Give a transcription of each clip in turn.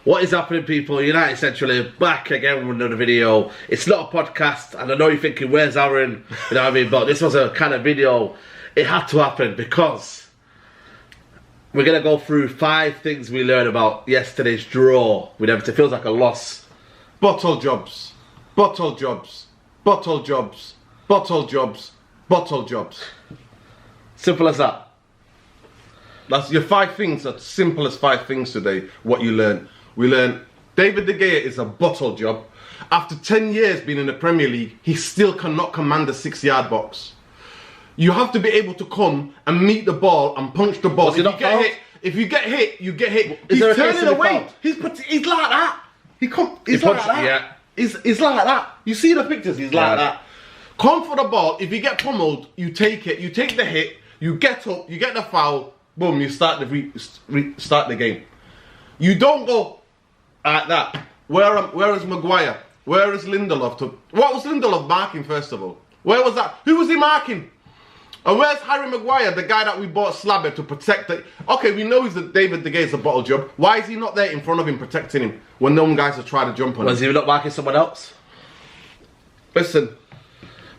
What is happening, people? United Central back again with another video. It's not a podcast, and I know you're thinking, where's Aaron? You know what I mean? But this was a kind of video. It had to happen because we're going to go through 5 things we learned about yesterday's draw with Everton. It feels like a loss. Bottle jobs. Bottle jobs. Bottle jobs. Bottle jobs. Bottle jobs. Simple as that. That's your 5 things. That's simple as 5 things today. What you learn. We learned David De Gea is a bottle job. After 10 years being in the Premier League, he still cannot command the 6-yard box. You have to be able to come and meet the ball and punch the ball. If you get hit, you get hit. He's turning away. He's like that. He's like that. Yeah. He's like that. You see the pictures? He's like that. Come for the ball. If you get pummeled, you take it. You take the hit. You get up. You get the foul. Boom. You start the game. You don't go like that. Where is Maguire? Where is Lindelof? What was Lindelof marking, first of all? Where was that? Who was he marking? And where's Harry Maguire, the guy that we bought Slabber to protect it? Okay, we know David De Gea is a bottle job. Why is he not there in front of him protecting him when them guys are trying to jump on him? Was he not marking someone else? Listen.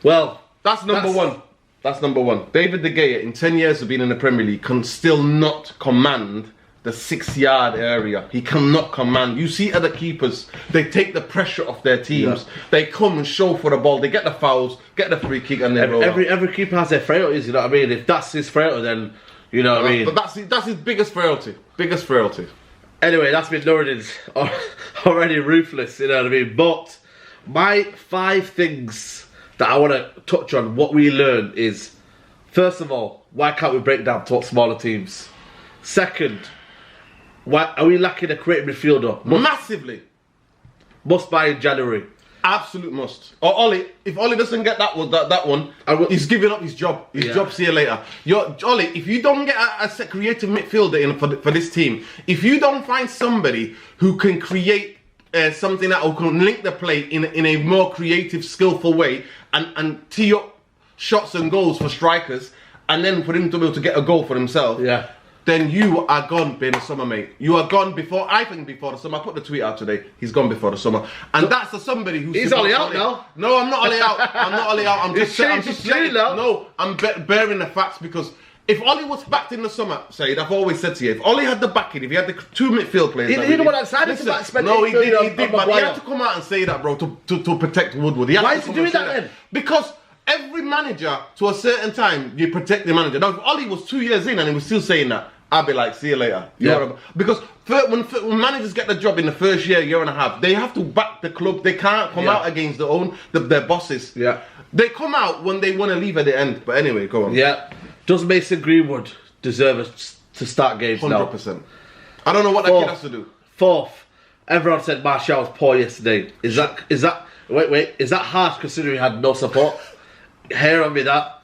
Well, that's number one. That's number one. David De Gea, in 10 years of being in the Premier League, can still not command the 6-yard area. He cannot command. You see other keepers, they take the pressure off their teams. Yeah. They come and show for the ball. They get the fouls, get the free kick, and they roll out. Every keeper has their frailties, you know what I mean? If that's his frailty, then, you know what I mean? But that's his biggest frailty. Biggest frailty. Anyway, that's been Nuradeen's already ruthless, you know what I mean? But my 5 things that I want to touch on, what we learned is, first of all, why can't we break down to smaller teams? Second, why are we lacking a creative midfielder? Massively. Must buy in January. Absolute must. Or Ollie, if Ollie doesn't get that one, he's giving up his job. His job, see you later. Ollie, if you don't get a creative midfielder in for this team, if you don't find somebody who can create something that can link the play in a more creative, skillful way and tee up shots and goals for strikers, and then for him to be able to get a goal for himself, then you are gone being a summer, mate. You are gone before the summer. I put the tweet out today. He's gone before the summer. And that's for somebody who's... He's Ollie out now. No, I'm not Ollie out. I'm not Ollie out. I'm just saying... No, I'm bearing the facts, because if Ollie was backed in the summer, Said, I've always said to you, if Ollie had the backing, if he had the 2 midfield players... He didn't want to sign it to back spend. No, he did, but he had to come out and say that, bro, to protect Woodward. Why is he doing that then? Because... every manager, to a certain time, you protect the manager. Now, if Ollie was 2 years in and he was still saying that, I'd be like, see you later. Because when managers get the job in the first year and a half, they have to back the club. They can't come out against their bosses. Yeah. They come out when they want to leave at the end. But anyway, go on. Yeah. Does Mason Greenwood deserve to start games 100%. Now? 100%. I don't know what that kid has to do. 4th, everyone said Martial was poor yesterday. Is that harsh considering he had no support? Hear on me that.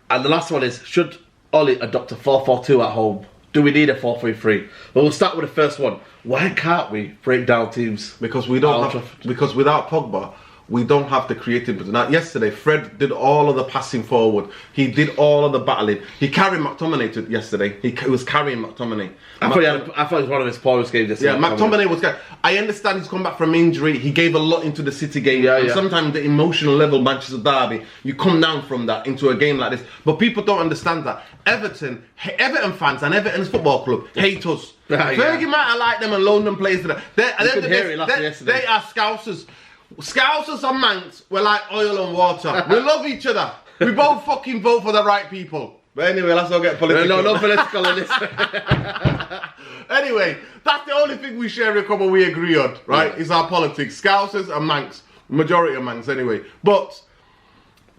And the last one is, should Ollie adopt a 4-4-2 at home? Do we need a 4-3-3? Well, we'll start with the first one. Why can't we break down teams? Because we don't because without Pogba, we don't have the creative. Now, yesterday, Fred did all of the passing forward. He did all of the battling. He carried McTominay yesterday. He was carrying McTominay. I thought it was one of his poorest games this year. Yeah, McTominay was good. I understand he's come back from injury. He gave a lot into the City game. And sometimes the emotional level, Manchester Derby, you come down from that into a game like this. But people don't understand that. Everton fans and Everton's football club hate us. Fergie might have liked them and loaned them players to them. They are Scousers. Scousers and Manx, we're like oil and water. We love each other. We both fucking vote for the right people. But anyway, let's not get political. No political in this. Anyway, that's the only thing we share in common, we agree on, right? Is our politics. Scousers and Manx. Majority of Manx, anyway. But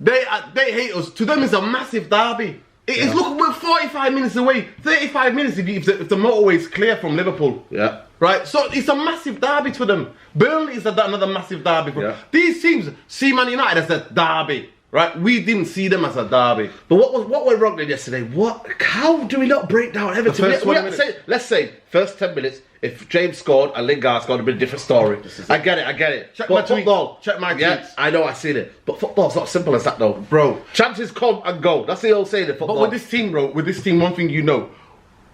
they hate us. To them, it's a massive derby. It is, look, we're 45 minutes away. 35 minutes if the motorway is clear from Liverpool. Yeah. Right? So it's a massive derby for them. Burnley is another massive derby for them. These teams see Man United as a derby. Right? We didn't see them as a derby. But what went wrong then yesterday? How do we not break down Everton? Let's say first 10 minutes, if James scored and Lingard scored, it'd be a different story. I get it. Check my tweets. Yeah, I know, I seen it. But football's not simple as that though. Bro. Chances come and go. That's the old saying in football. But with this team, bro, one thing you know.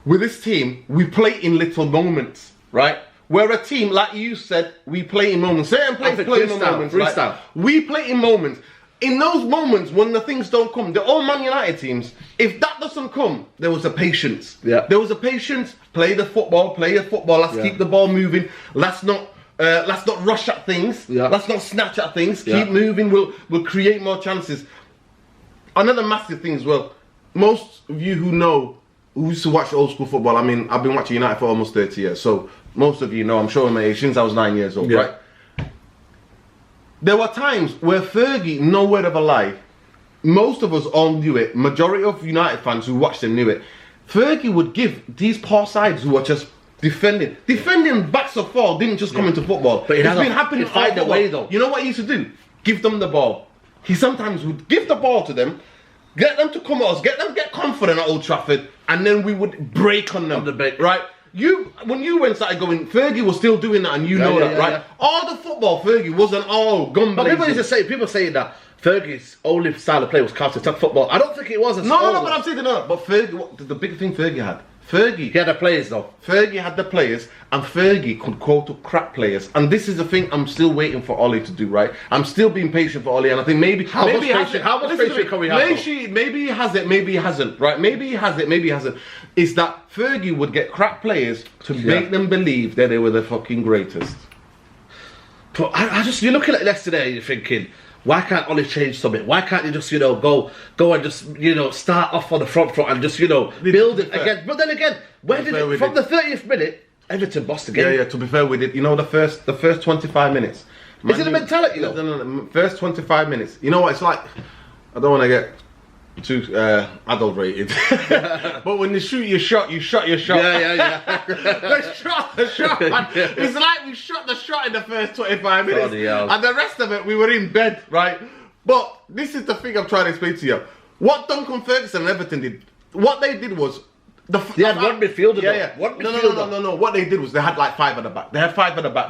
With this team, we play in little moments, right? We're a team, like you said, we play in moments. Certain players play in moments. Freestyle. We play in moments. In those moments when the things don't come, the old Man United teams, if that doesn't come, there was a patience. Yeah. There was a patience. Play the football. Let's keep the ball moving. Let's not rush at things. Yeah. Let's not snatch at things. Keep moving. We'll create more chances. Another massive thing as well. Most of you who used to watch old school football. I mean, I've been watching United for almost 30 years. So most of you know, I'm showing my age since I was 9 years old, right? There were times where Fergie, no word of a lie, most of us all knew it. Majority of United fans who watched him knew it. Fergie would give these poor sides who were just defending backs of four didn't just come into football. But it's been happening all the way though. You know what he used to do? Give them the ball. He sometimes would give the ball to them, get them to come at us, get confident at Old Trafford, and then we would break on them. Right? When you went started going, Fergie was still doing that, and you know that, right? All the football, Fergie wasn't all gun blazing. But people saying that Fergie's only style of play was counter-attack football. I don't think it was. No, but I'm saying no. But Fergie, the big thing Fergie had. He had the players though. Fergie had the players, and Fergie could quote to crap players. And this is the thing I'm still waiting for Ollie to do, right? I'm still being patient for Ollie, and I think how much patience can we have? Maybe he has it, maybe he hasn't, right? Maybe he has it, maybe he hasn't. It's that Fergie would get crap players to make them believe that they were the fucking greatest. But you're looking at Leicester there, you're thinking, why can't Ollie change something? Why can't you just, go and just, start off on the front and just, build it again? But then again, from the 30th minute, Everton bossed again. Yeah, to be fair, we did. The first 25 minutes. Is it a mentality though? No. First 25 minutes. You know what it's like? I don't want to get too adult rated. But when you shoot your shot, you shot your shot. Yeah. the shot. Man. It's like we shot the shot in the first 25 minutes. And the rest of it, we were in bed, right? But this is the thing I'm trying to explain to you. What Duncan Ferguson and Everton did, what they did was, they had one midfielder. No. What they did was they had like 5 at the back.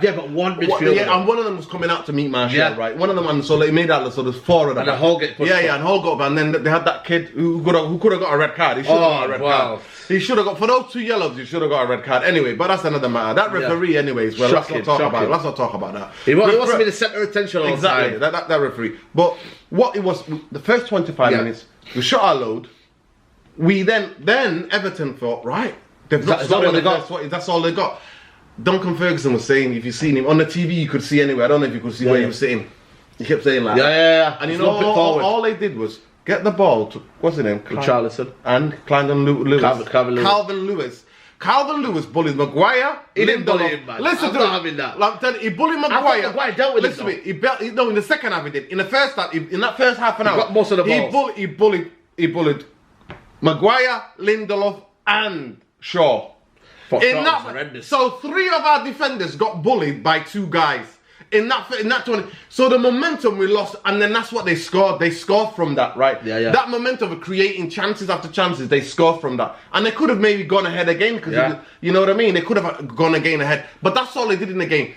Yeah, but one midfielder. And one of them was coming out to meet Martial, right? One of them, and so they made out so there's 4 at the back. And Hall get pushed. And Hall got up, and then they had that kid who could have got a red card. He should have got a red card. He should have got, for those 2 yellows, he should have got a red card. Anyway, but that's another matter. That referee, anyways, well, let's not talk about that. He wants to be the centre of attention all the time. Exactly, that referee. But what it was, the first 25 minutes, we shot our load. We then Everton thought, right, that's all they got. Duncan Ferguson was saying, if you've seen him on the TV, you could see anyway. I don't know if you could see where he was sitting. He kept saying like, And all they did was get the ball to what's his name, Richarlison and Calvin Lewis. Calvin Lewis bullied Maguire. He didn't bully him, man. Listen to having that. Like, he bullied Maguire. Maguire dealt with Listen to me. No, in the second half he did. In the first half, in that first half an hour, got most of the balls. He bullied Maguire, Lindelof, and Shaw. So 3 of our defenders got bullied by 2 guys in that 20. So the momentum we lost, and then that's what they scored. They scored from that, right? That momentum of creating chances after chances, they scored from that, and they could have maybe gone ahead again because you know what I mean. They could have gone again ahead, but that's all they did in the game.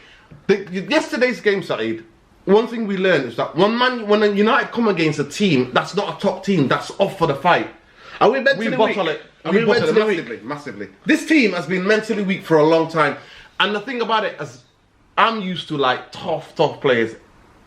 Yesterday's game, Saeed. One thing we learned is that when a United come against a team that's not a top team, that's off for the fight. Are we mentally weak? We bottle it massively. This team has been mentally weak for a long time. And the thing about it is, I'm used to like tough players.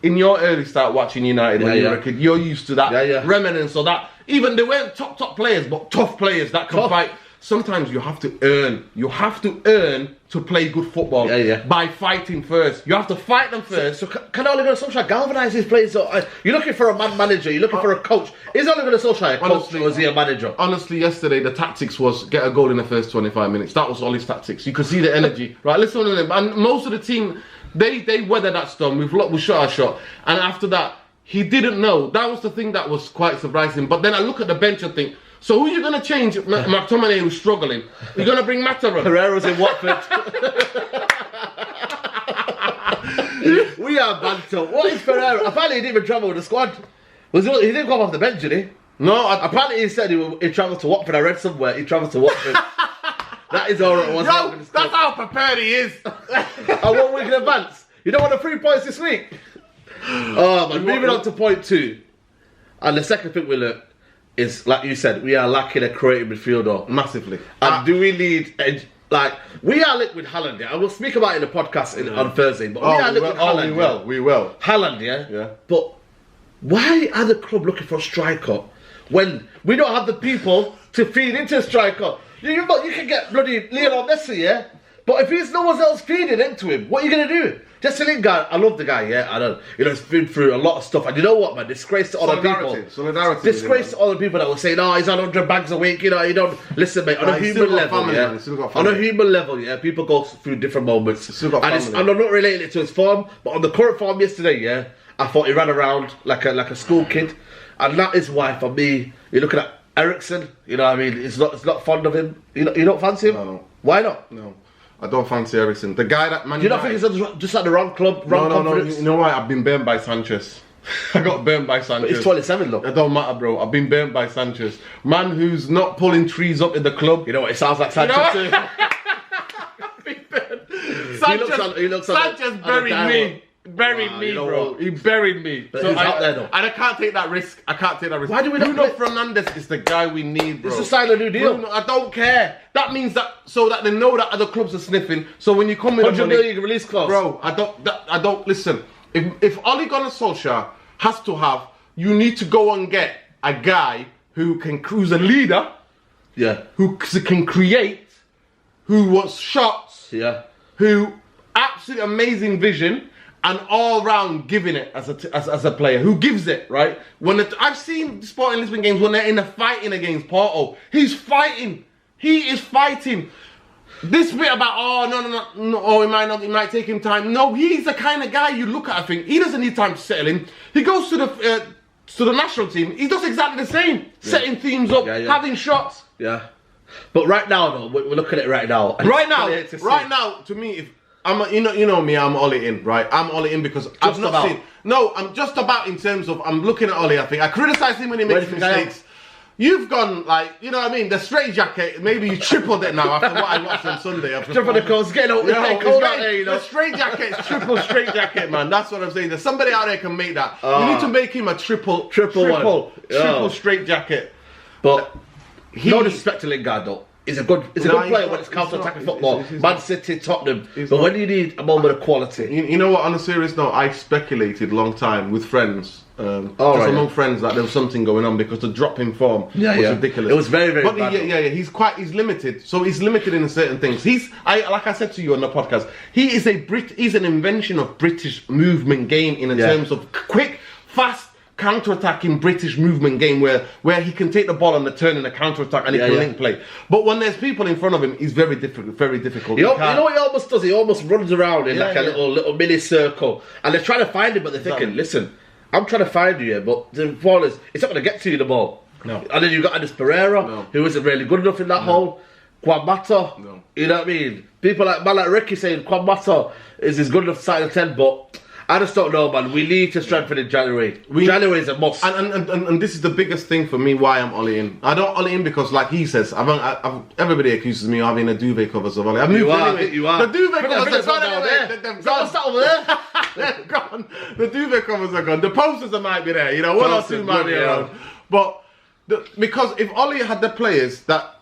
In your early start watching United when you were a kid, you're used to that remnants or that. Even they weren't top players, but tough players that can fight. Sometimes you have to earn. You have to earn to play good football by fighting first. You have to fight them first. So can Ole Gunnar Solskjaer galvanise his players? You're looking for a manager. You're looking for a coach. Is Ole Gunnar Solskjaer a coach or is he a manager? Honestly, yesterday the tactics was get a goal in the first 25 minutes. That was Ole's tactics. You could see the energy. Right, listen to them. And most of the team, they weathered that storm. We shot our shot. And after that, he didn't know. That was the thing that was quite surprising. But then I look at the bench and think, so who are you going to change? McTominay, who's struggling. You're going to bring Mataran. Herrera's in Watford. We are banter. What is Ferreira? Apparently he didn't even travel with the squad. He didn't come off the bench, did he? No. Apparently he said he travelled to Watford. I read somewhere he travelled to Watford. That is all it was. That's how prepared he is. And 1 week in advance. You don't want the 3 points this week? Oh, man. Moving on to point 2. And the second thing we learned is, like you said, we are lacking a creative midfielder. Massively. And do we need like, we are linked with Haaland, yeah? I will speak about it in the podcast on Thursday, but we are linked with Haaland. We will. Haaland, yeah? Yeah. But why are the club looking for a striker when we don't have the people to feed into a striker? You can get bloody Lionel Messi, yeah? But if there's no one else feeding into him, what are you going to do? Jesse Lingard, I love the guy, yeah? I don't, he's been through a lot of stuff. And you know what, man? Disgrace to other people. Disgrace to other people that will say, no, he's on 100 bags a week, you know, you don't... Listen, mate, on a human level, yeah? On a human level, yeah, people go through different moments. And I'm not relating it to his form, but on the current form yesterday, yeah, I thought he ran around like a school kid. And that is why, for me, you're looking at Ericsson, you know what I mean? It's not fond of him. You don't fancy him? No. Why not? No. I don't fancy Ericsson. The guy that... Do you not think he's just at the wrong club, wrong conference? You know why? I've been burned by Sanchez. I got burned by Sanchez. But he's 27, look. It don't matter, bro. I've been burned by Sanchez. Man who's not pulling trees up in the club. You know what? It sounds like Sanchez too. Sanchez buried me. Buried me, bro. He buried me. But so he's out there, though. And I can't take that risk. Why do we not... Bruno Fernandes is the guy we need, bro. It's a sign of new deal. Bruno, I don't care. That means that so that they know that other clubs are sniffing. So when you come with 100 million release clause, bro. I don't listen. If Ole Gunnar Solskjaer has to have, you need to go and get a guy who's a leader. Yeah. Who can create. Who wants shots. Yeah. Who absolutely amazing vision. And all round giving it as a player who gives it, right? I've seen Sporting Lisbon games when they're in a fighting against Porto. He's fighting. He is fighting. This bit about no, it might take him time. No, he's the kind of guy you look at. I think he doesn't need time to settle in. He goes to the national team. He does exactly the same, setting teams up, having shots. Yeah. But right now, though, we're looking at it right now. Right now, to me, if you know me, I'm Ole in, right? I'm Ole in because I've not seen. No, I'm just about in terms of I'm looking at Ole. I think I criticise him when he makes mistakes. You've gone like, you know what I mean? The straight jacket, maybe you tripled it now after what I watched on Sunday. Triple the coast, getting cold out there, you know. The straight jacket's triple straight jacket, man. That's what I'm saying. There's somebody out there can make that. You need to make him a triple straight jacket. But no disrespect to Lingard though. He's a good player when it's counter-attacking football. Man City, Tottenham. But when you need a moment of quality. You know what, on a serious note, I speculated a long time with friends. Among friends that there was something going on because the drop in form was ridiculous. It was very, very bad. He's limited. So he's limited in certain things. Like I said to you on the podcast, he's an invention of British movement game in terms of quick, fast, counter-attacking British movement game where he can take the ball on the turn in a counter-attack and he can link play. But when there's people in front of him, he's very difficult. You know what he almost does? He almost runs around in a little mini circle. And they're trying to find him, but they're thinking, listen, I'm trying to find you here, but the ball it's not going to get to you, the ball. No. And then you've got Andres Pereira, who isn't really good enough in that hole. Juan Mata, you know what I mean? People like Ricky saying Juan Mata is good enough to side of 10, but I just don't know, man. We need to strengthen in January. January is a must. And this is the biggest thing for me why I'm Ole in. I don't Ole in because, like he says, everybody accuses me of having a duvet covers of Ole. You are. The duvet covers are gone anyway. They've gone. Over there? They're gone. The duvet covers are gone. The posters might be there. You know, one or two might be around. But because if Ole had the players that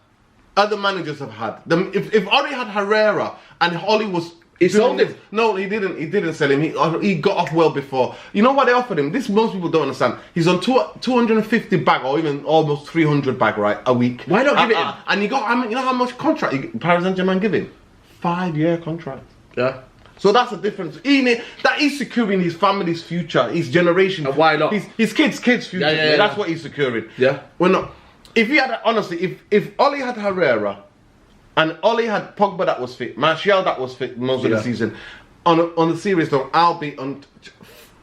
other managers have had, if Ole had Herrera and Ole was... He sold him. No, he didn't. He didn't sell him. He got off well before. You know what they offered him? This most people don't understand. He's on 250 bag or even almost 300 bag a week. Why not give it him? And you know how much contract Paris Saint-Germain give him? 5-year contract. Yeah. So that's the difference. That he's securing his family's future, his generation. And why not? His kids' future. Yeah. That's what he's securing. Yeah. We're not. If he had honestly, if Ole had Herrera. And Ole had Pogba that was fit, Martial that was fit most of the season. On the serious note, I'll be on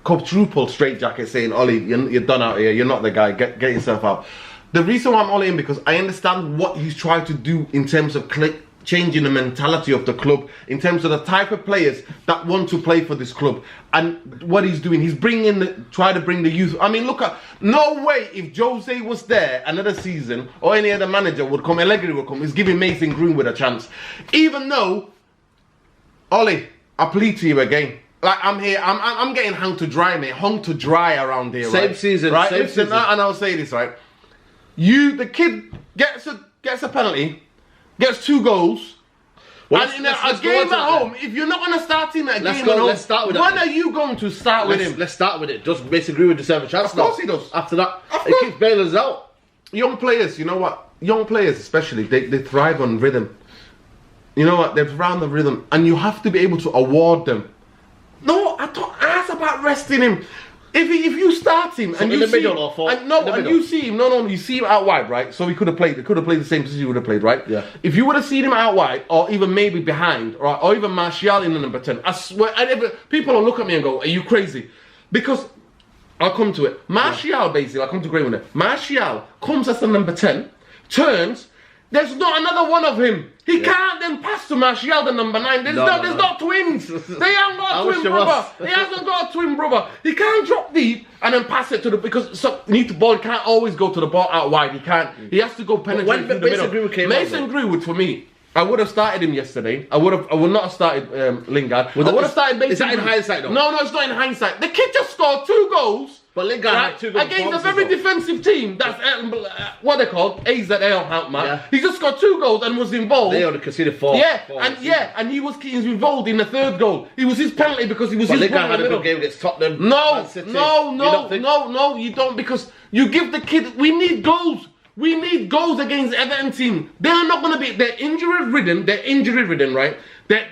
quadruple straight jacket saying, Ole, you're done out here. You're not the guy. Get yourself out. The reason why I'm Ole in because I understand what he's trying to do in terms of changing the mentality of the club, in terms of the type of players that want to play for this club. And what he's doing, he's trying to bring the youth. I mean, look at, no way if Jose was there another season or any other manager would come, Allegri would come, he's giving Mason Greenwood a chance. Even though, Ole, I plead to you again. Like, I'm here, I'm getting hung to dry, mate. Hung to dry around here, Same season, right? Same season. And I'll say this, right? The kid gets a penalty, gets 2 goals, Well, and in a game at home, if you're not going to start him at a game at home, let's start with when are you going to start with him? Let's start with it. Does Mason Greenwood deserve a chance? Of course he does. After that, he keeps bailing us out. Young players, you know what? Young players especially, they thrive on rhythm. You know what? They thrive on the rhythm. And you have to be able to award them. No, I don't ask about resting him. If you start him and you see him, you see him out wide, right? So he could have played the same position he would have played, right? Yeah. If you would have seen him out wide, or even maybe behind, right, or even Martial in the number 10, I swear, people will look at me and go, "Are you crazy?" Because I'll come to it. Martial, basically, I'll come to Greenwood there. Martial comes as the number 10, turns. There's not another one of him. He can't then pass to Martial, the number 9. There's not twins. They haven't got a twin brother. He hasn't got a twin brother. He can't drop deep and then pass it to the, because the ball can't always go to the ball out wide. He can't. He has to go penetrate through the middle. Mason Greenwood, for me, I would have started him yesterday. I would not have started Lingard. I would have started Mason. Is that in hindsight though? No, it's not in hindsight. The kid just scored 2 goals. But Lingard had 2 goals against a very defensive team. That's what they call AZL, man. Yeah. He just got 2 goals and was involved. They only conceded 4. And he was involved in the 3rd goal. It was his penalty because he was his Lingard had a good game against Tottenham. No, you don't, because you give the kid. We need goals. We need goals against Everton team. They're not going to be. They're injury ridden, right?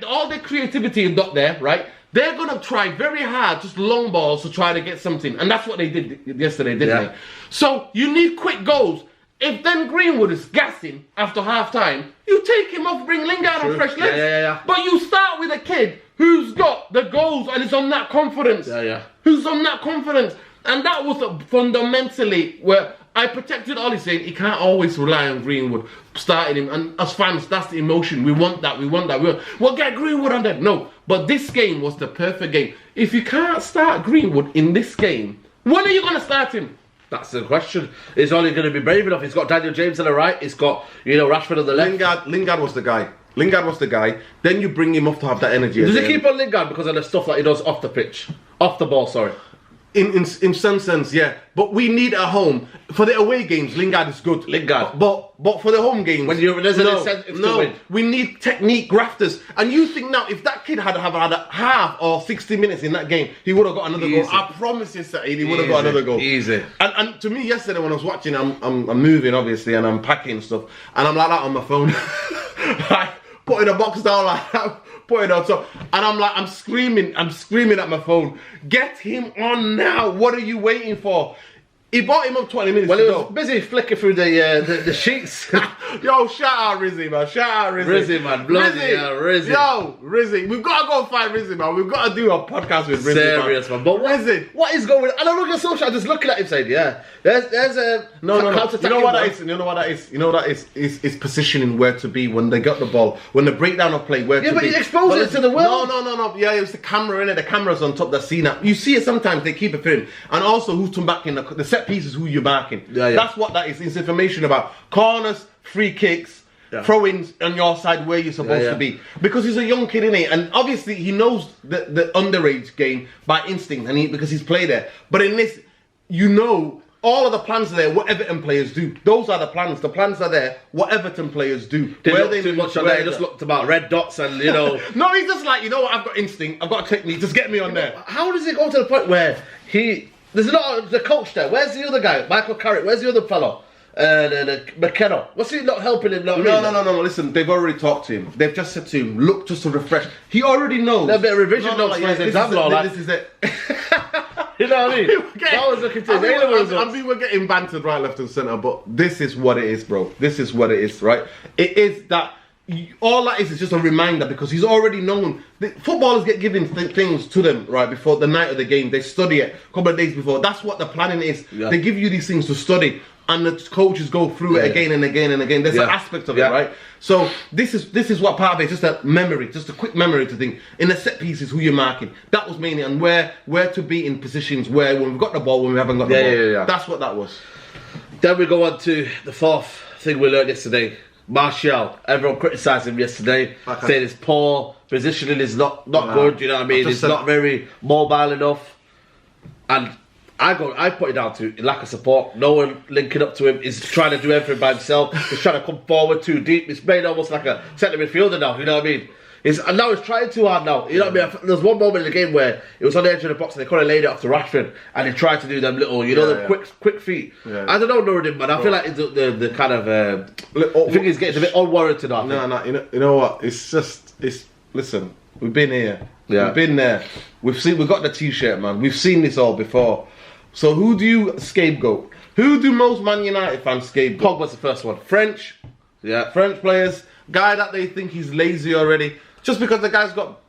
All their creativity is not there, right? They're going to try very hard, just long balls to try to get something. And that's what they did yesterday, didn't they? So you need quick goals. If then Greenwood is gassing after half time, you take him off, bring Lingard on fresh legs. Yeah. But you start with a kid who's got the goals and is on that confidence. Who's on that confidence. And that was fundamentally where I protected Ollie, saying he can't always rely on Greenwood starting him. And as fans, that's the emotion. We want that. We'll get Greenwood on that. No. But this game was the perfect game. If you can't start Greenwood in this game, when are you going to start him? That's the question. Is Ollie going to be brave enough? He's got Daniel James on the right. He's got, Rashford on the left. Lingard was the guy. Then you bring him off to have that energy. Does he keep on Lingard because of the stuff that he does off the pitch? Off the ball, sorry. In some sense, yeah. But we need at home. For the away games, Lingard is good. But for the home games, when there's an incentive to win. We need technique grafters. And you think now, if that kid had a half or 60 minutes in that game, he would have got another goal. I promise you, Saeed, he would have got another goal. Easy. And to me, yesterday when I was watching, I'm moving obviously, and I'm packing stuff, and I'm like that on my phone, like putting a box down like that. Put it on top, and I'm screaming at my phone. Get him on now. What are you waiting for? He brought him up 20 minutes ago. Well, he was busy flicking through the sheets. Yo, shout out Rizzy, man. Shout out Rizzy. Rizzy, man. Bloody hell, Rizzy. Yo, Rizzy. We've got to go find Rizzy, man. We've got to do a podcast with Rizzy, serious, man. But Rizzy, what is going on? I don't look at social. I'm just looking at him saying, there's a... No. You know what that is? It's positioning where to be when they got the ball. When the breakdown of play, where to be. Yeah, but you expose it to the world. No. Yeah, it was the camera in it. The camera's on top. That's seen that. You see it sometimes. They keep it for him. And also who's come back in the set pieces, who you're marking. That's what that is. It's information about corners, free kicks, throw-ins on your side where you're supposed to be. Because he's a young kid, innit? And obviously he knows the underage game by instinct, and because he's played there. But in this, all of the plans are there, what Everton players do. Those are the plans. The plans are there, what Everton players do. They just looked about red dots and, No, he's just like, I've got instinct, I've got a technique, just get me on there. How does it go to the point where there's not the coach there? Where's the other guy? Michael Carrick. Where's the other fellow? McKenna. What's he not helping him? No. Listen, they've already talked to him. They've just said to him, look, just to refresh. He already knows. A bit of revision notes for his exam. This is it. You know what I mean? That was looking to I mean, we're getting bantered right, left and centre, but this is what it is, bro. This is what it is, right? It is that... All that is just a reminder, because he's already known. Footballers get given things to them right before the night of the game. They study it a couple of days before. That's what the planning is. They give you these things to study, and the coaches go through it again and again and again. There's an aspect of it, right? So this is what part of it is, just a memory, just a quick memory to think. In the set pieces, who you're marking. That was mainly, and where to be in positions where when we've got the ball, when we haven't got the ball. Yeah. That's what that was. Then we go on to the fourth thing we learned yesterday. Martial, everyone criticised him yesterday, saying his poor positioning is not good, you know what I mean? He's not very mobile enough. And I put it down to lack of support. No one linking up to him. He's trying to do everything by himself. He's trying to come forward too deep. It's made almost like a centre midfielder now. You know what I mean? And now he's trying too hard now. You know what I mean? There's one moment in the game where it was on the edge of the box and they could have laid it off to Rashford, and he tried to do them little, quick feet. Yeah. I don't know, Nuradeen, but I feel like it's the kind of I think he's getting a bit unwarranted. No, you know what? Listen. We've been here. Yeah. We've been there. We've got the T-shirt, man. We've seen this all before. So who do you scapegoat? Who do most Man United fans scapegoat? Pogba's the first one. French players. Guy that they think he's lazy already. Just because the guy's got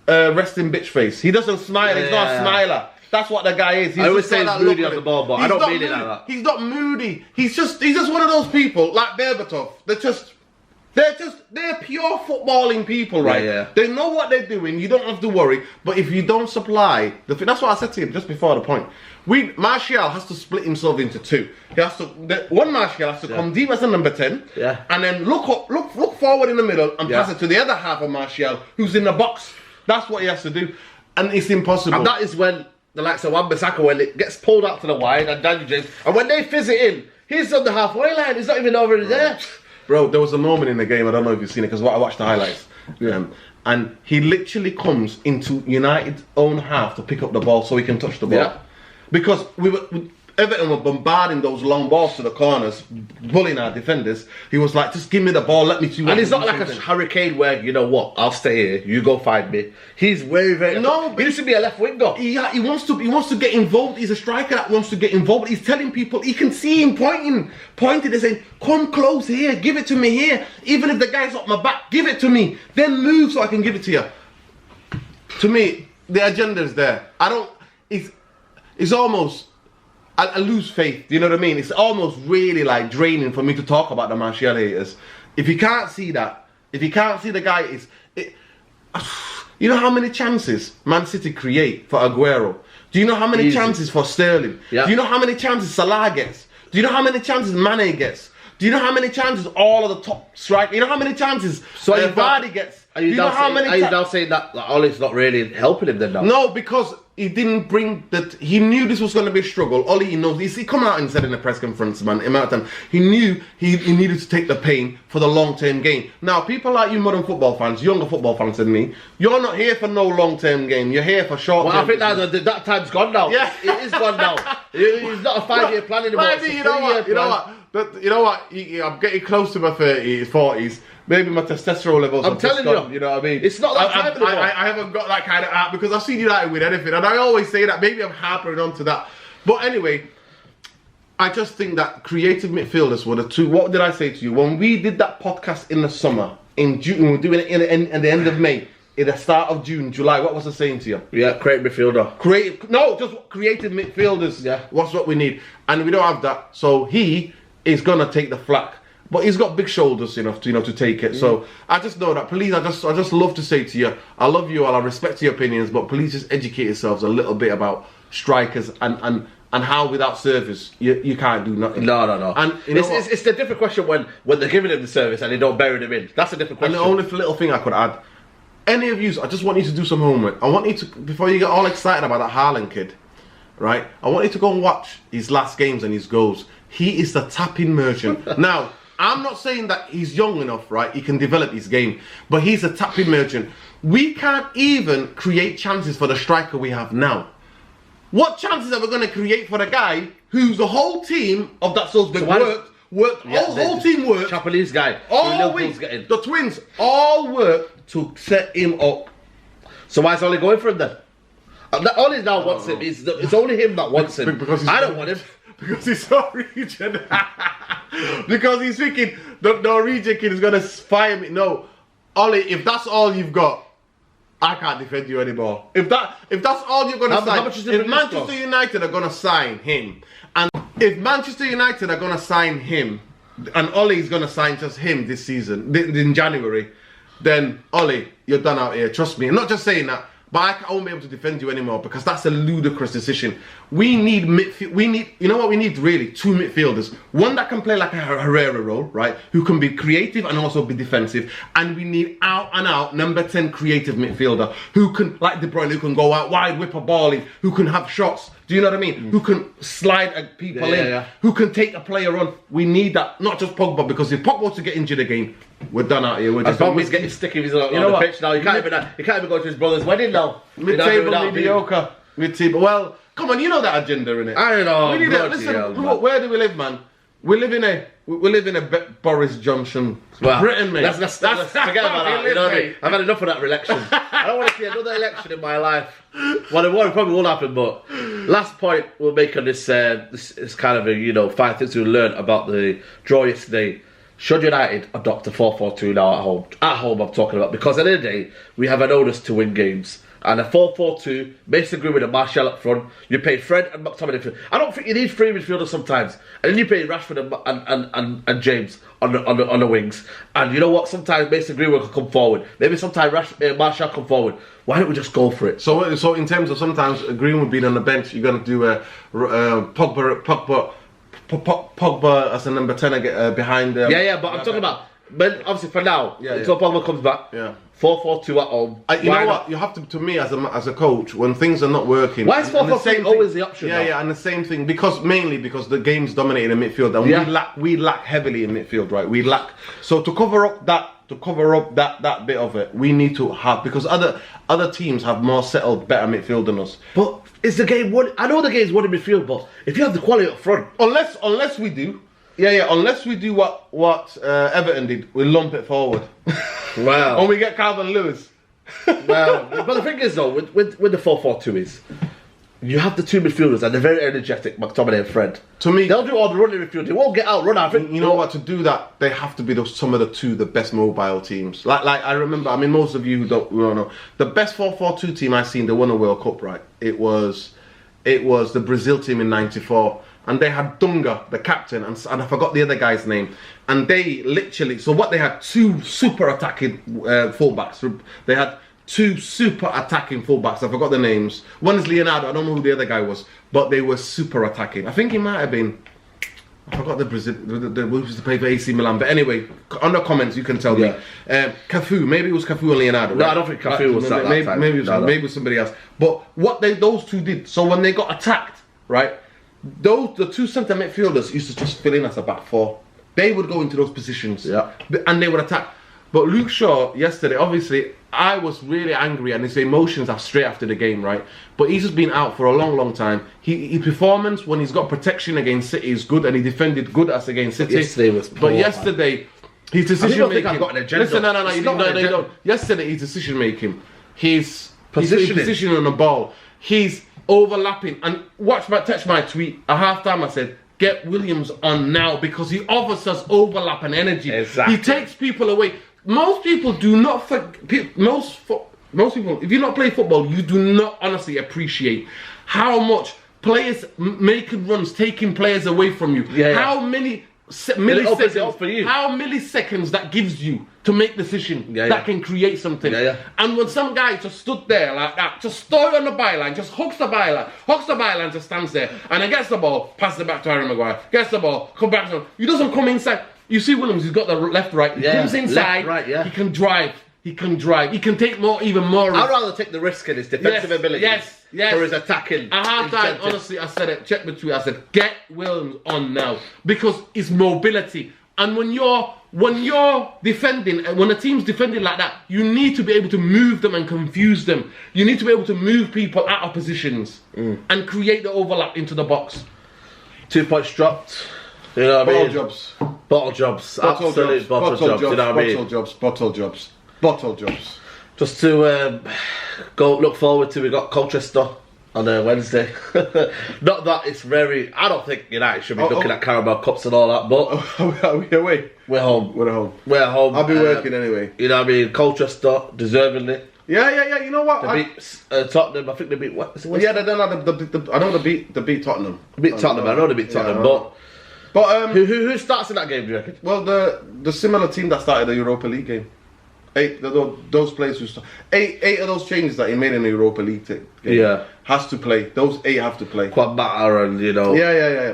resting bitch face. He doesn't smile. He's not a smiler. That's what the guy is. I always say he's moody on the ball, but I don't mean it like that. He's not moody. He's just one of those people like Berbatov. They're pure footballing people, right? Yeah. They know what they're doing. You don't have to worry. But if you don't supply, that's what I said to him just before the point. Martial has to split himself into two. One Martial has to come deep as a number 10, and then look forward in the middle and pass it to the other half of Martial, who's in the box. That's what he has to do, and it's impossible. And that is when the likes of Wan-Bissaka, when it gets pulled out to the wide, and Daniel James, and when they fizz it in, he's on the halfway line. He's not even over there. Bro, there was a moment in the game, I don't know if you've seen it, because I watched the highlights. And he literally comes into United's own half to pick up the ball so he can touch the ball. Yeah. Because Everton were bombarding those long balls to the corners, bullying our defenders. He was like, just give me the ball, let me see. And he's not like a hurricane where, you know what, I'll stay here, you go find me. He's very... No, he used to be a left winger. Yeah, he wants to get involved. He's a striker that wants to get involved. He's telling people, he can see him pointing and saying, come close here, give it to me here. Even if the guy's up my back, give it to me. Then move so I can give it to you. To me, the agenda is there. It's almost... I lose faith, do you know what I mean? It's almost really like draining for me to talk about the Martial haters. If you can't see that, if you can't see the guy, you know how many chances Man City create for Aguero? Do you know how many chances for Sterling? Yeah. Do you know how many chances Salah gets? Do you know how many chances Mane gets? Do you know how many chances all of the top strikers? You know how many chances Vardy gets? Are you now saying that Ollie's not really helping him then now? No, because he didn't bring that. He knew this was going to be a struggle. Ollie, he knows. He come out and said in the press conference, man, he knew he needed to take the pain for the long-term game. Now, people like you modern football fans, younger football fans than me, you're not here for no long-term game. You're here for short-term. Well, I think that time's gone now. Yeah. It is gone now. It's not a 5-year plan anymore. Maybe, you know what? I'm getting close to my 30s, 40s. Maybe my testosterone levels I'm telling gone, you know what I mean? It's not that time anymore. I haven't got that kind of app because I've seen United with anything, and I always say that. Maybe I'm harping on to that. But anyway, I just think that creative midfielders were the two. What did I say to you? When we did that podcast in the summer, in June, we were doing it at the end of May, in the start of June, July, what was I saying to you? Yeah, creative midfielder. Just creative midfielders. Yeah. What's what we need. And we don't have that. So he is going to take the flak. But he's got big shoulders enough to take it. So I just know that. Please, I just love to say to you, I love you all. I respect your opinions, but please just educate yourselves a little bit about strikers and how without service you can't do nothing. No. And it's a different question when they're giving him the service and they don't bury them in. That's a different question. And the only little thing I could add, any of you, I just want you to do some homework. I want you to, before you get all excited about that Haaland kid, right? I want you to go and watch his last games and his goals. He is the tapping merchant. Now, I'm not saying that he's young enough, right? He can develop his game, but he's a tapping merchant. We can't even create chances for the striker we have now. What chances are we going to create for the guy who's the whole team of that Salzburg whole team worked. Japanese guy. All week, the twins all worked to set him up. So why is Ollie going for him then? Ollie now wants him. It's only him that wants him. Because I don't want him. Because he's Norwegian. Because he's thinking the Norwegian kid is going to fire me. No. Ollie, if that's all you've got, I can't defend you anymore. If that's all you're going to sign, if Manchester United are going to sign him, and if Manchester United are going to sign him, and Ollie is going to sign just him this season, in January, then Ollie, you're done out here. Trust me. I'm not just saying that. But I won't be able to defend you anymore because that's a ludicrous decision. We need midfield. You know what we need really? Two midfielders. One that can play like a Herrera role, right? Who can be creative and also be defensive. And we need out and out number 10 creative midfielder who can, like De Bruyne, who can go out wide, whip a ball in, who can have shots Do you know what I mean? Who can slide people in? Who can take a player on? We need that. Not just Pogba, because if Pogba was to get injured again, we're done out here. We're just Pogba's getting sticky with his on the pitch now. You can't even go to his brother's wedding now. Mid-table mediocre. Mid-table. Well, come on, you know that agenda, innit? I know. We need it. Listen, look, where do we live, man? We live in a Boris Johnson Britain, mate. Let's forget about that. You know what I mean? I've had enough of that election. I don't want to see another election in my life. Well, it probably will happen, but last point we'll make on this is kind of a 5 things to learn about the draw yesterday. Should United adopt a 4-4-2 now at home? At home, I'm talking about, because at the end of the day, we have an onus to win games. And a 4-4-2, Mason Greenwood and Martial up front. You play Fred and McTominay midfield. I don't think you need 3 midfielders sometimes. And then you play Rashford and James on the wings. And you know what? Sometimes Mason Greenwood can come forward. Maybe sometimes Martial come forward. Why don't we just go for it? So in terms of sometimes Greenwood being on the bench, you're going to do Pogba as a number 10 behind. But I'm talking about. But obviously for now, until Pogba comes back. 4-4-2 at home. You know what? You have to me as a coach, when things are not working. Why is 4-4-2 always the option? And the same thing, mainly because the game's dominated in midfield, and we lack heavily in midfield, right? We lack. So to cover up that bit of it, we need to have, because other teams have more settled, better midfield than us. But is the game won? I know the game's won in midfield, but if you have the quality up front, unless we do. Unless we do what Everton did, we lump it forward. Wow. And we get Calvin Lewis. Well, but the thing is though, with the 4-4-2 is, you have the 2 midfielders and they're very energetic, McTominay and Fred. To me, they'll do all the running midfield. They won't get outrun. I think. You know what? To do that, they have to be some of the best mobile teams. Like I remember. I mean, most of you who don't know, the best 4-4-2 team I've seen. They won a World Cup, right? It was the Brazil team in '94. And they had Dunga, the captain, and I forgot the other guy's name. And they literally, so what they had, 2 super attacking fullbacks. They had 2 super attacking fullbacks. I forgot the names. One is Leonardo. I don't know who the other guy was, but they were super attacking. I think he might have been. I forgot the Brazil. The used to play for AC Milan. But anyway, under comments you can tell me. Cafu, maybe it was Cafu and Leonardo. No, right? I don't think Cafu was that time. Maybe it was somebody else. But what those 2 did. So when they got attacked, right? The 2 centre midfielders used to just fill in as a back 4. They would go into those positions, and they would attack. But Luke Shaw yesterday, obviously, I was really angry, and his emotions are straight after the game, right? But he's just been out for a long time. His performance when he's got protection against City is good, and he defended good as against City. Yesterday was poor, yesterday, his decision making. I've got an agenda. Listen, no, you don't. Yesterday, his decision making, his positioning on the ball, he's overlapping. And touch my tweet at half time. I said, get Williams on now, because he offers us overlap and energy. Exactly. He takes people away. Most people do not. Most people, if you not play football, you do not honestly appreciate how much players making runs, taking players away from you. How many milliseconds? For you. How milliseconds that gives you to make decision that can create something. And when some guy just stood there like that, just stood on the byline, just hooks the byline, just stands there, and then gets the ball, passes it back to Harry Maguire, gets the ball, come back to him. He doesn't come inside. You see Williams, he's got the left, right. He comes inside, left, right, he can drive. He can take even more risk. I'd rather take the risk in his defensive ability. Yes. For his attacking. At half time, honestly, I said it, check the tweet, I said, get Williams on now. Because it's mobility. And when you're defending, when a team's defending like that, you need to be able to move them and confuse them. You need to be able to move people out of positions and create the overlap into the box. 2 points dropped. You know what I mean? Bottle jobs. Absolute bottle jobs. You know what I mean? Bottle jobs. Just to go look forward to, we got Colchester on Wednesday. Not that it's very. I don't think United should be looking at Carabao Cups and all that, but are we away? We're home. We're home. I'll be working anyway. You know what I mean? Colchester, deservingly. Yeah. You know what? They beat Tottenham. I think they beat what? I know they beat Tottenham. I know they beat Tottenham, but who starts in that game? Do you reckon? Well, the similar team that started the Europa League game. 8 those players who eight of those changes that he made in the Europa League game has to play. Those 8 have to play. Quad Matter and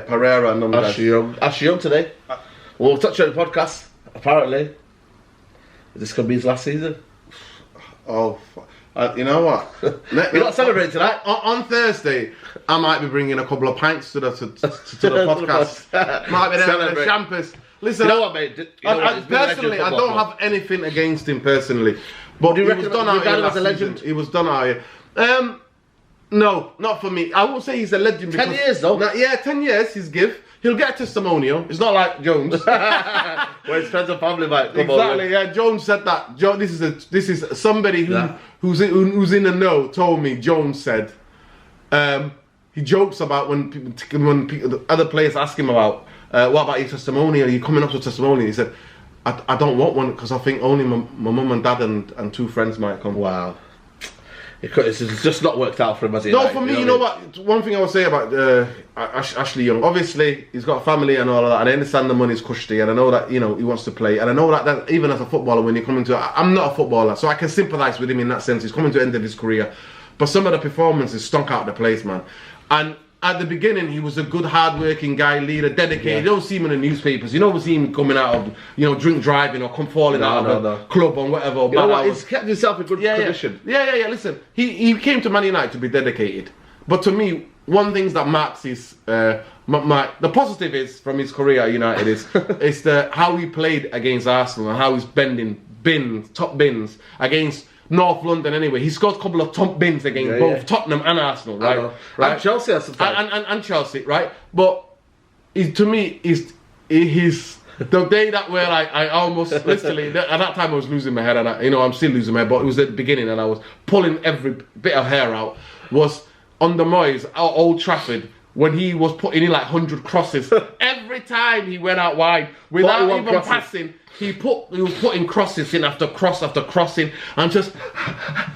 Pereira and Ashley Young today. We'll touch on the podcast. Apparently, this could be his last season. Oh, You know what? You're not celebrating tonight? On Thursday, I might be bringing a couple of pints to the podcast. Might be there with the champers. Listen, you know what, mate? Personally, I don't have anything against him personally. But he was done out here last season. He was done out here. No, not for me. I won't say he's a legend. 10 years though? Yeah, 10 years he's give. He'll get a testimonial. It's not like Jones. Well, it's friends and family, mate. Exactly. Yeah, Jones said that. This is somebody who's in the know. Told me. Jones said. He jokes about when people, other players ask him about what about your testimonial? Are you coming up to a testimonial? He said, I don't want one because I think only my mum and dad and 2 friends might come. Wow. It's just not worked out for him, has it? No, for me, you know what? One thing I would say about Ashley Young, obviously he's got a family and all of that, and I understand the money's cushy, and I know that he wants to play, and I know that even as a footballer, when you're coming to, I'm not a footballer, so I can sympathise with him in that sense. He's coming to the end of his career, but some of the performances stunk out of the place, man. And at the beginning, he was a good, hard-working guy, leader, dedicated. Yeah. You don't see him in the newspapers. You don't see him coming out of, drink driving or falling out of a club or whatever. You know what? He's kept himself in good condition. Yeah. Listen, he came to Man United to be dedicated. But to me, one thing that marks his the positive is from his career at United is how he played against Arsenal and how he's bending top bins against North London anyway. He scored a couple of top bins against both Tottenham and Arsenal, right? And Chelsea has some and Chelsea, right? But to me, is the day that where I almost literally at that time I was losing my head, and I'm still losing my head, but it was at the beginning and I was pulling every bit of hair out. Was on the Moyes at Old Trafford when he was putting in like 100 crosses every time he went out wide without even passing. He was putting crosses in after crossing and just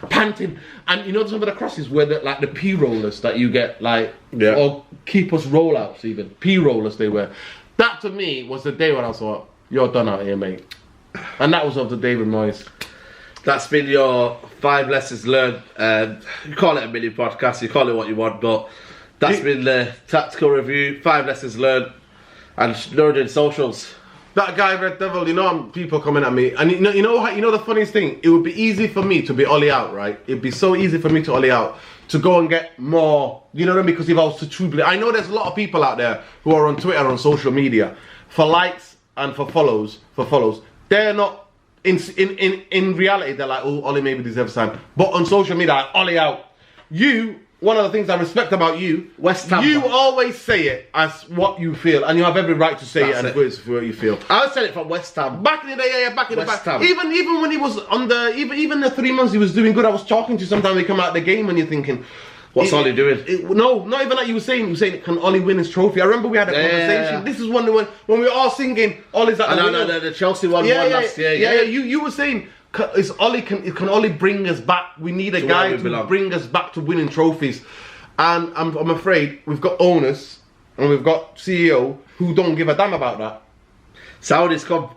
panting. And some of the crosses were like the P rollers that you get, or keepers rollouts even. P rollers they were. That to me was the day when I thought, you're done out here, mate. And that was of the David Moyes. That's been your 5 lessons learned. You call it a mini podcast, you call it what you want, but that's been the tactical review, 5 lessons learned, and Nuradeen socials. That guy Red Devil, people coming at me, and you know the funniest thing, it would be easy for me to be Ollie out, right? It'd be so easy for me to Ollie out, to go and get more, you know what I mean? Because if I was to truly, I know there's a lot of people out there who are on Twitter, on social media, for likes and for follows, they're not, in reality, they're like, oh, Ollie maybe deserves time. But on social media, like, Ollie out. One of the things I respect about you, West Ham, you always say it as what you feel, and you have every right to say it and it's what you feel. I said it from West Ham. Back in the day, back in the back. Even when he was on even the 3 months he was doing good, I was talking to you sometimes he come out of the game and you're thinking, what's Ollie doing? No, not even like you were saying, can Ollie win his trophy? I remember we had a conversation. Yeah. This is when we were all singing, Ollie's at the winner. The Chelsea one last year. Yeah, you were saying, can Ollie bring us back? We need a guy to bring us back to winning trophies. And I'm afraid we've got owners and we've got CEO who don't give a damn about that. Saudi's come.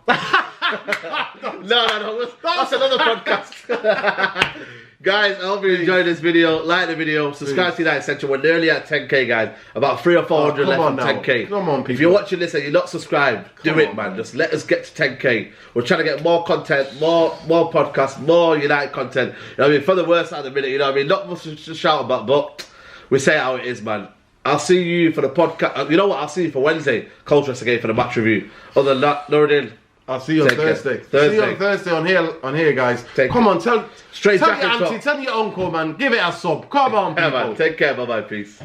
No. That's another podcast. Guys, I hope you enjoyed this video. Like the video. Subscribe to United Central. We're nearly at 10k, guys. About 300 or 400 left on 10k. Come on, people. If you're watching this and you're not subscribed, do it, man. Just let us get to 10k. We're trying to get more content, more podcasts, more United content. You know what I mean? For the worst at the minute, you know what I mean? Not much to shout about, but we say it how it is, man. I'll see you for the podcast. You know what? I'll see you for Wednesday. Coltress again for the match review. Other than that, Nuradeen. I'll see you on Thursday. See you on Thursday on here, guys. Come on, tell your auntie, tell your uncle, man. Give it a sub. Come on, people. Man. Take care. Bye-bye. Peace.